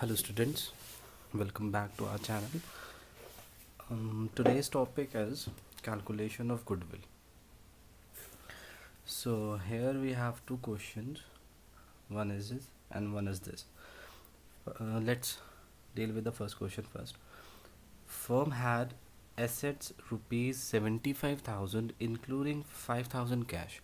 Hello students, welcome back to our channel. Today's topic is calculation of goodwill. So here we have two questions, one is this and one is this. Let's deal with the first question first. Firm had assets rupees 75,000 including 5,000 cash.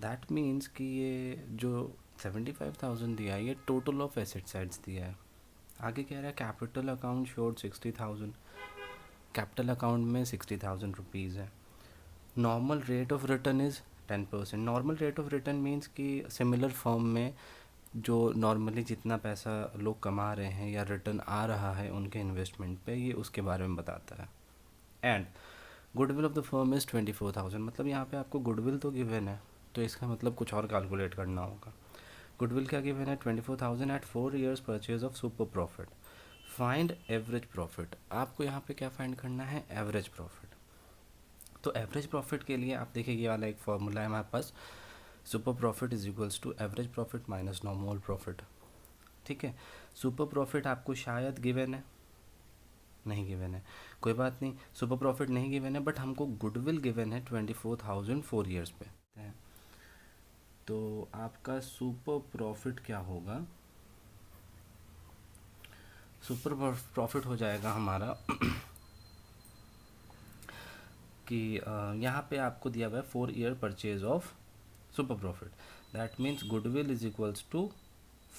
That means कि ये जो 75,000 दिया है ये total of asset sides दिया है. आगे कह रहा है capital account showed 60,000. Capital account में 60,000 रुपीज़ है. Normal rate of return is 10%. Normal rate of return means कि सिमिलर फॉर्म में जो नॉर्मली जितना पैसा लोग कमा रहे हैं या रिटर्न आ रहा है उनके इन्वेस्टमेंट पे, ये उसके बारे में बताता है. And goodwill of the firm is 24,000. मतलब यहाँ पे आपको गुडविल तो गिवन है, तो इसका मतलब कुछ और कैलकुलेट करना होगा. गुडविल क्या गिवन है? 24,000 at 4 years purchase of super profit. Find average profit. आपको यहाँ पे क्या फाइंड करना है? Average profit. तो एवरेज प्रॉफिट के लिए आप देखिए ये वाला एक फॉर्मूला है हमारे पास. Super profit is equals to average profit minus normal profit. ठीक है. सुपर प्रॉफिट आपको शायद गिवन है, नहीं गिवन है, कोई बात नहीं. सुपर प्रॉफिट नहीं गिवन है, बट हमको गुडविल गिवन है 24,000 4 years पे. तो आपका सुपर प्रॉफिट क्या होगा? सुपर प्रॉफिट हो जाएगा हमारा कि यहाँ पे आपको दिया हुआ है 4 year purchase of super profit. That means goodwill is equals to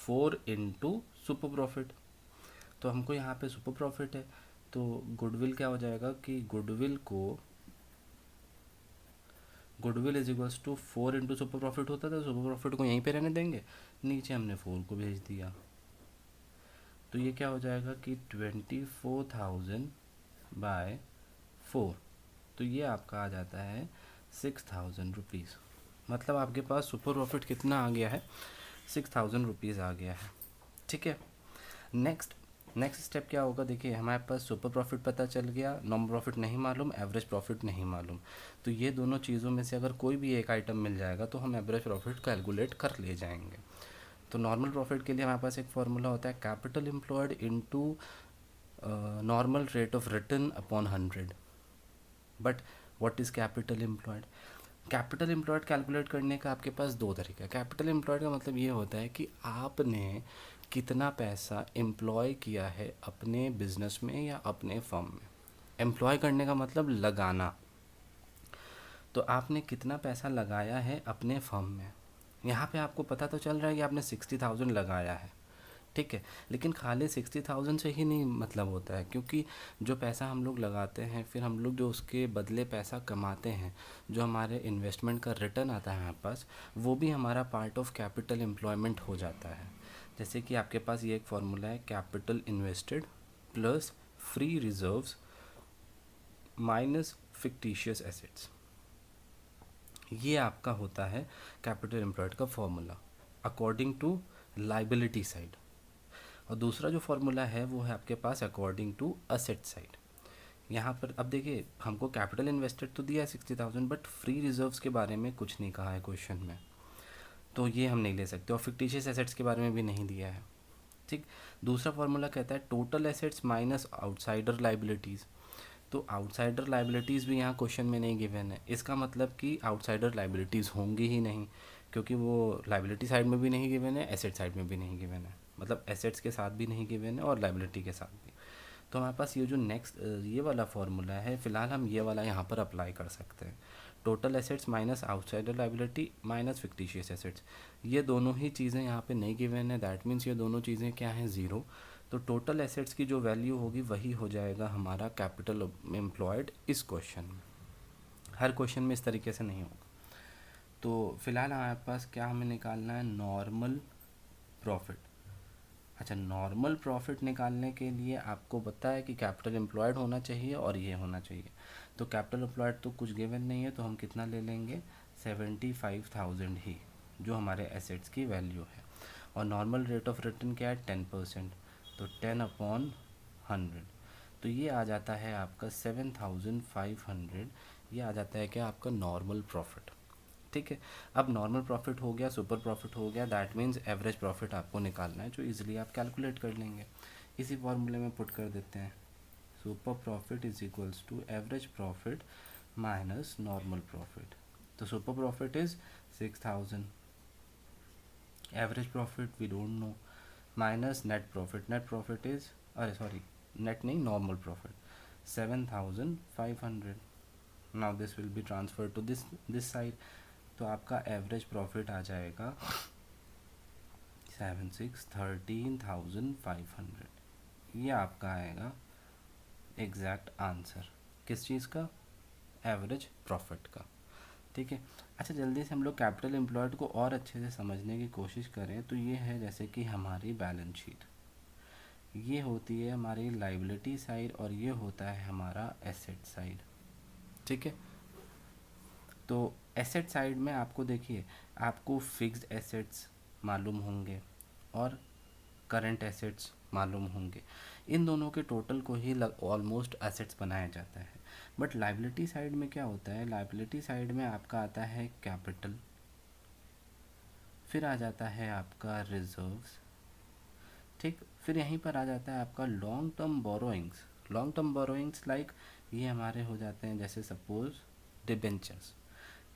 4 into super profit. तो हमको यहाँ पे सुपर प्रॉफिट है, तो गुडविल क्या हो जाएगा कि goodwill is equals to 4 into super profit होता था. सुपर प्रॉफिट को यहीं पे रहने देंगे, नीचे हमने 4 को भेज दिया. तो ये क्या हो जाएगा कि 24,000 बाय 4. तो ये आपका आ जाता है 6,000 रुपीज़. मतलब आपके पास सुपर प्रॉफिट कितना आ गया है? 6,000 रुपीज़ आ गया है. ठीक है. नेक्स्ट स्टेप क्या होगा? देखिए हमारे पास सुपर प्रॉफिट पता चल गया, नॉर्मल प्रॉफिट नहीं मालूम, एवरेज प्रॉफिट नहीं मालूम. तो ये दोनों चीज़ों में से अगर कोई भी एक आइटम मिल जाएगा तो हम एवरेज प्रॉफिट कैलकुलेट कर ले जाएंगे. तो नॉर्मल प्रॉफिट के लिए हमारे पास एक फार्मूला होता है capital employed into normal rate of return upon 100. But what is capital employed? Capital employed calculate करने का आपके पास दो तरीका है. कैपिटल एम्प्लॉयड का मतलब ये होता है कि आपने कितना पैसा एम्प्लॉय किया है अपने बिजनेस में या अपने फर्म में. एम्प्लॉय करने का मतलब लगाना. तो आपने कितना पैसा लगाया है अपने फर्म में. यहाँ पे आपको पता तो चल रहा है कि आपने 60,000 लगाया है. ठीक है. लेकिन खाली 60,000 से ही नहीं मतलब होता है, क्योंकि जो पैसा हम लोग लगाते हैं फिर हम लोग जो उसके बदले पैसा कमाते हैं, जो हमारे इन्वेस्टमेंट का रिटर्न आता है हमारे पास, वो भी हमारा पार्ट ऑफ कैपिटल एम्प्लॉयमेंट हो जाता है. जैसे कि आपके पास ये एक फार्मूला है capital invested plus free reserves minus fictitious assets. ये आपका होता है कैपिटल एम्प्लॉयड का formula according to liability side. और दूसरा जो फार्मूला है वो है आपके पास अकॉर्डिंग टू असेट साइड. यहाँ पर अब देखिए हमको कैपिटल इन्वेस्टेड तो दिया है 60,000, बट फ्री रिजर्व्स के बारे में कुछ नहीं कहा है क्वेश्चन में, तो ये हम नहीं ले सकते. और फिक्टिशियस एसेट्स के बारे में भी नहीं दिया है. ठीक. दूसरा फार्मूला कहता है total assets minus outsider liabilities. तो आउटसाइडर लाइबिलिटीज़ भी यहाँ क्वेश्चन में नहीं गिवन है. इसका मतलब कि आउटसाइडर लाइबिलिटीज़ होंगी ही नहीं, क्योंकि वो लाइबिलिटी साइड में भी नहीं गिवन है, एसेट साइड में भी नहीं गिवन है. मतलब एसेट्स के साथ भी नहीं गिवन है और लाइबिलिटी के साथ भी. तो हमारे पास ये जो नेक्स्ट ये वाला फार्मूला है, फ़िलहाल हम ये वाला यहाँ पर अप्लाई कर सकते हैं. Total assets minus outsider liability minus fictitious assets. ये दोनों ही चीज़ें यहाँ पे नहीं गिवन है. दैट मीन्स ये दोनों चीज़ें क्या हैं? ज़ीरो. तो टोटल एसेट्स की जो वैल्यू होगी वही हो जाएगा हमारा कैपिटल एम्प्लॉयड इस क्वेश्चन में. हर क्वेश्चन में इस तरीके से नहीं होगा. तो फिलहाल हमारे पास क्या हमें निकालना है? Normal profit. अच्छा, नॉर्मल प्रॉफिट निकालने के लिए आपको पता है कि कैपिटल एम्प्लॉयड होना चाहिए और ये होना चाहिए. तो कैपिटल एम्प्लॉयड तो कुछ गिवन नहीं है, तो हम कितना ले लेंगे? 75,000 ही, जो हमारे एसेट्स की वैल्यू है. और नॉर्मल रेट ऑफ रिटर्न क्या है? 10%. तो 10/100. तो ये आ जाता है आपका 7,500. ये आ जाता है क्या? आपका नॉर्मल प्रॉफिट. ठीक है। अब नॉर्मल प्रॉफिट हो गया, सुपर प्रॉफिट हो गया, दैट मीन्स एवरेज प्रॉफिट आपको निकालना है, जो इजीली आप कैलकुलेट कर लेंगे। इसी फॉर्मूले में पुट कर देते हैं, super profit is equals to average profit minus normal profit. तो super profit is 6000, average profit we don't know, minus net profit, net profit is, अरे सॉरी नेट नहीं, normal profit 7500। Now this will be transfer to this side, तो आपका average profit आ जाएगा 13,500। ये आपका आएगा exact answer किस चीज़ का, एवरेज प्रॉफिट का। ठीक है। अच्छा जल्दी से हम लोग कैपिटल एम्प्लॉयड को और अच्छे से समझने की कोशिश करें तो ये है जैसे कि हमारी बैलेंस शीट, ये होती है हमारी लाइबिलिटी साइड और ये होता है हमारा एसेट साइड। ठीक है। तो एसेट साइड में आपको देखिए, आपको फिक्स्ड एसेट्स मालूम होंगे और करंट एसेट्स मालूम होंगे, इन दोनों के टोटल को ही ऑलमोस्ट एसेट्स बनाया जाता है। बट लाइबिलिटी साइड में क्या होता है, लाइबिलिटी साइड में आपका आता है कैपिटल, फिर आ जाता है आपका रिजर्व्स, ठीक, फिर यहीं पर आ जाता है आपका long term borrowings. Long term borrowings like ये हमारे हो जाते हैं जैसे सपोज डिबेंचर्स,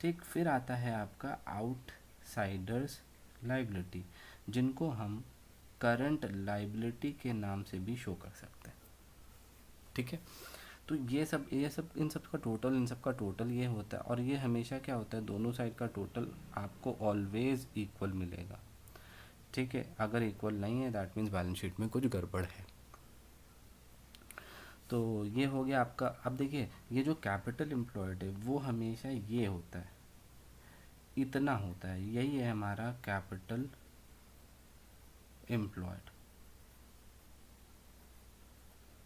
ठीक, फिर आता है आपका आउटसाइडर्स लाइबिलिटी, जिनको हम करंट लाइबिलिटी के नाम से भी शो कर सकते हैं। ठीक है। तो ये सब इन सब का टोटल, इन सब का टोटल ये होता है, और ये हमेशा क्या होता है, दोनों साइड का टोटल आपको ऑलवेज इक्वल मिलेगा। ठीक है। अगर इक्वल नहीं है दैट मीन्स बैलेंस शीट में कुछ गड़बड़ है। तो ये हो गया आपका। अब देखिए ये जो कैपिटल एम्प्लॉयड है वो हमेशा ये होता है, इतना होता है, यही है हमारा कैपिटल एम्प्लॉयड।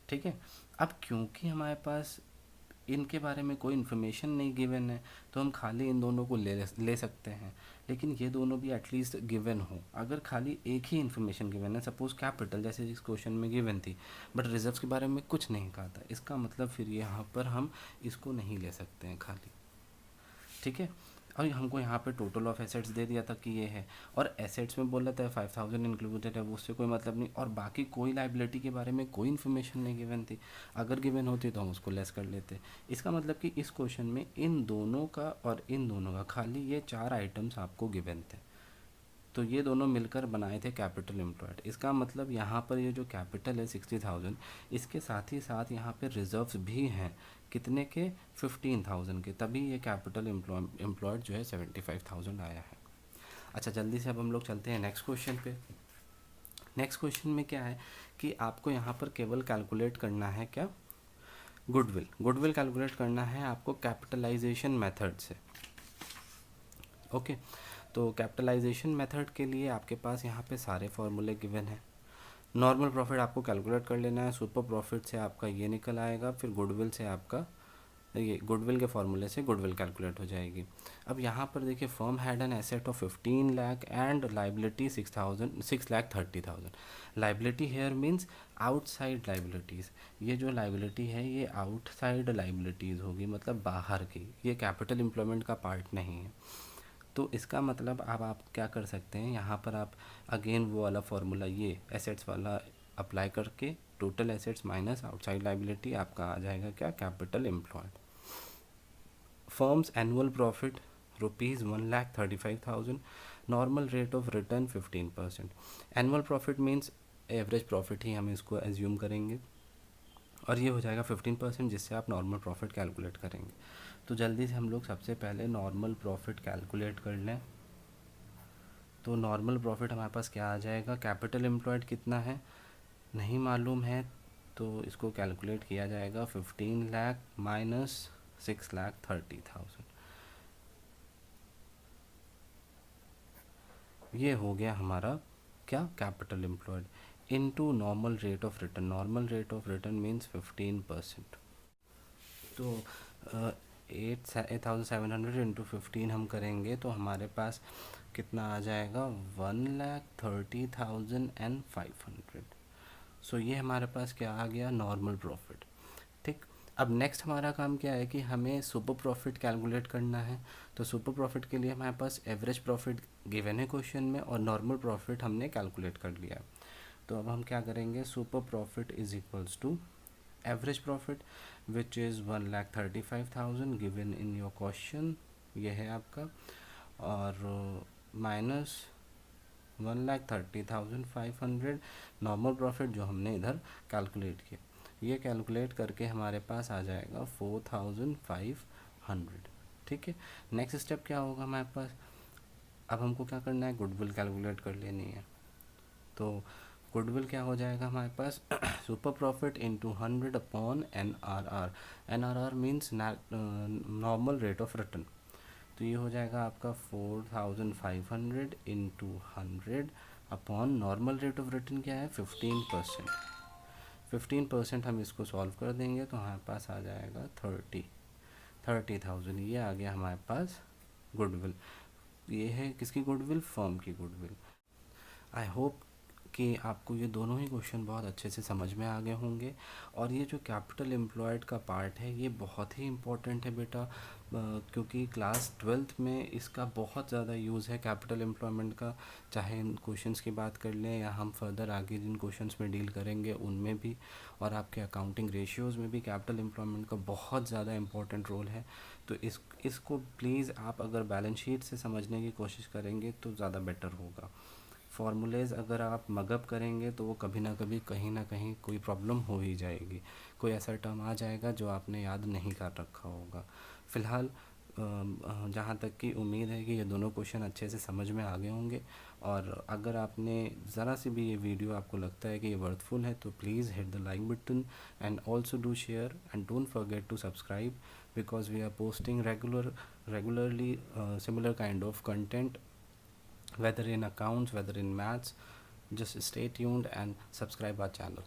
ठीक है। अब क्योंकि हमारे पास इनके बारे में कोई इन्फॉर्मेशन नहीं गिवन है तो हम खाली इन दोनों को ले सकते हैं, लेकिन ये दोनों भी एटलीस्ट गिवन हो। अगर खाली एक ही इन्फॉर्मेशन गिवन है, सपोज कैपिटल जैसे इस क्वेश्चन में गिवन थी बट रिजर्व्स के बारे में कुछ नहीं कहा था, इसका मतलब फिर यहाँ पर हम इसको नहीं ले सकते हैं खाली। ठीक है। और हमको यहाँ पे टोटल ऑफ एसेट्स दे दिया था कि ये है, और एसेट्स में बोला था 5000 इंक्लूडेड है, वो उससे कोई मतलब नहीं, और बाकी कोई लाइबिलिटी के बारे में कोई इन्फॉर्मेशन नहीं गिवन थी। अगर गिवन होती तो हम उसको लेस कर लेते। इसका मतलब कि इस क्वेश्चन में इन दोनों का और इन दोनों का खाली ये 4 आइटम्स आपको गिवन थे, तो ये दोनों मिलकर बनाए थे कैपिटल एम्प्लॉयड। इसका मतलब यहाँ पर ये जो कैपिटल है 60,000, इसके साथ ही साथ यहाँ पे रिजर्व्स भी हैं, कितने के, 15,000 के, तभी ये कैपिटल एम्प्लॉयड जो है 75,000 आया है। अच्छा जल्दी से अब हम लोग चलते हैं नेक्स्ट क्वेश्चन पे। नेक्स्ट क्वेश्चन में क्या है कि आपको यहाँ पर केवल कैलकुलेट करना है क्या, गुडविल। गुडविल कैलकुलेट करना है आपको कैपिटलाइजेशन मेथड से। ओके। तो कैपिटलाइजेशन मेथड के लिए आपके पास यहाँ पे सारे फॉर्मूले गिवन हैं। नॉर्मल प्रॉफिट आपको कैलकुलेट कर लेना है, सुपर प्रॉफिट से आपका ये निकल आएगा, फिर गुडविल से आपका ये गुडविल के फॉर्मूले से गुडविल कैलकुलेट हो जाएगी। अब यहाँ पर देखिए, firm had an asset of 15 lakh and liability 6,30,000। Liability here means outside liabilities. ये जो लाइबिलिटी है ये आउटसाइड लाइबिलिटीज़ होगी, मतलब बाहर की, ये कैपिटल एम्प्लॉयमेंट का पार्ट नहीं है। तो इसका मतलब अब आप क्या कर सकते हैं, यहाँ पर आप अगेन वो वाला फॉर्मूला, ये एसेट्स वाला अप्लाई करके total assets minus outside liability आपका आ जाएगा क्या, capital employed. Firms annual profit ₹1,35,000, normal rate of return 15%। Annual profit means average profit ही हम इसको एज्यूम करेंगे, और ये हो जाएगा 15%, जिससे आप नॉर्मल प्रॉफिट कैलकुलेट करेंगे। तो जल्दी से हम लोग सबसे पहले नॉर्मल प्रॉफिट कैलकुलेट कर लें। तो नॉर्मल प्रॉफिट हमारे पास क्या आ जाएगा, कैपिटल एम्प्लॉयड कितना है नहीं मालूम है, तो इसको कैलकुलेट किया जाएगा 15 लाख माइनस 6,30,000। ये हो गया हमारा क्या, capital employed into normal rate of return. Normal rate of return means 15%। तो 8,700 इंटू 15 हम करेंगे तो हमारे पास कितना आ जाएगा, 1,30,500। सो ये हमारे पास क्या आ गया, नॉर्मल प्रॉफिट। ठीक। अब नेक्स्ट हमारा काम क्या है कि हमें सुपर प्रॉफिट कैलकुलेट करना है। तो सुपर प्रॉफिट के लिए हमारे पास एवरेज प्रॉफिट गिवन है क्वेश्चन में और नॉर्मल प्रॉफिट हमने कैलकुलेट कर लिया है। तो अब हम क्या करेंगे, super profit is equals to average profit which is 1,35,000 given in your question, ये है आपका, और माइनस 1,30,500 नॉर्मल प्रॉफिट जो हमने इधर कैलकुलेट किया। ये कैलकुलेट करके हमारे पास आ जाएगा 4,500। ठीक है, नेक्स्ट स्टेप क्या होगा हमारे पास, अब हमको क्या करना है, गुडविल कैलकुलेट कर लेनी है। तो गुडविल क्या हो जाएगा हमारे पास, super profit into 100 upon NRR। NRR means normal rate of return. तो ये हो जाएगा आपका 4,500 into 100 upon normal rate of return क्या है 15%। 15% हम इसको सॉल्व कर देंगे तो हमारे पास आ जाएगा 30,000। ये आ गया हमारे पास गुडविल। ये है किसकी गुडविल, फर्म की गुडविल। आई होप कि आपको ये दोनों ही क्वेश्चन बहुत अच्छे से समझ में आ गए होंगे। और ये जो कैपिटल एम्प्लॉयड का पार्ट है ये बहुत ही इम्पोर्टेंट है बेटा, क्योंकि क्लास 12th में इसका बहुत ज़्यादा यूज़ है कैपिटल एम्प्लॉयमेंट का। चाहे इन क्वेश्चंस की बात कर लें या हम फर्दर आगे जिन क्वेश्चंस में डील करेंगे उनमें भी, और आपके अकाउंटिंग रेशियोज़ में भी कैपिटल एम्प्लॉयमेंट का बहुत ज़्यादा इंपॉर्टेंट रोल है। तो इसको प्लीज़ आप अगर बैलेंस शीट से समझने की कोशिश करेंगे तो ज़्यादा बेटर होगा। फॉर्मूलेज़ अगर आप मगअप करेंगे तो वो कभी ना कभी कहीं ना कहीं कोई प्रॉब्लम हो ही जाएगी, कोई ऐसा टर्म आ जाएगा जो आपने याद नहीं कर रखा होगा। फ़िलहाल जहाँ तक की उम्मीद है कि ये दोनों क्वेश्चन अच्छे से समझ में आ गए होंगे। और अगर आपने ज़रा सी भी ये वीडियो आपको लगता है कि ये वर्थफुल है तो please hit the like button and also do share and don't forget to subscribe, because we are posting regularly similar kind of content, whether in accounts, whether in maths. Just stay tuned and subscribe our channel.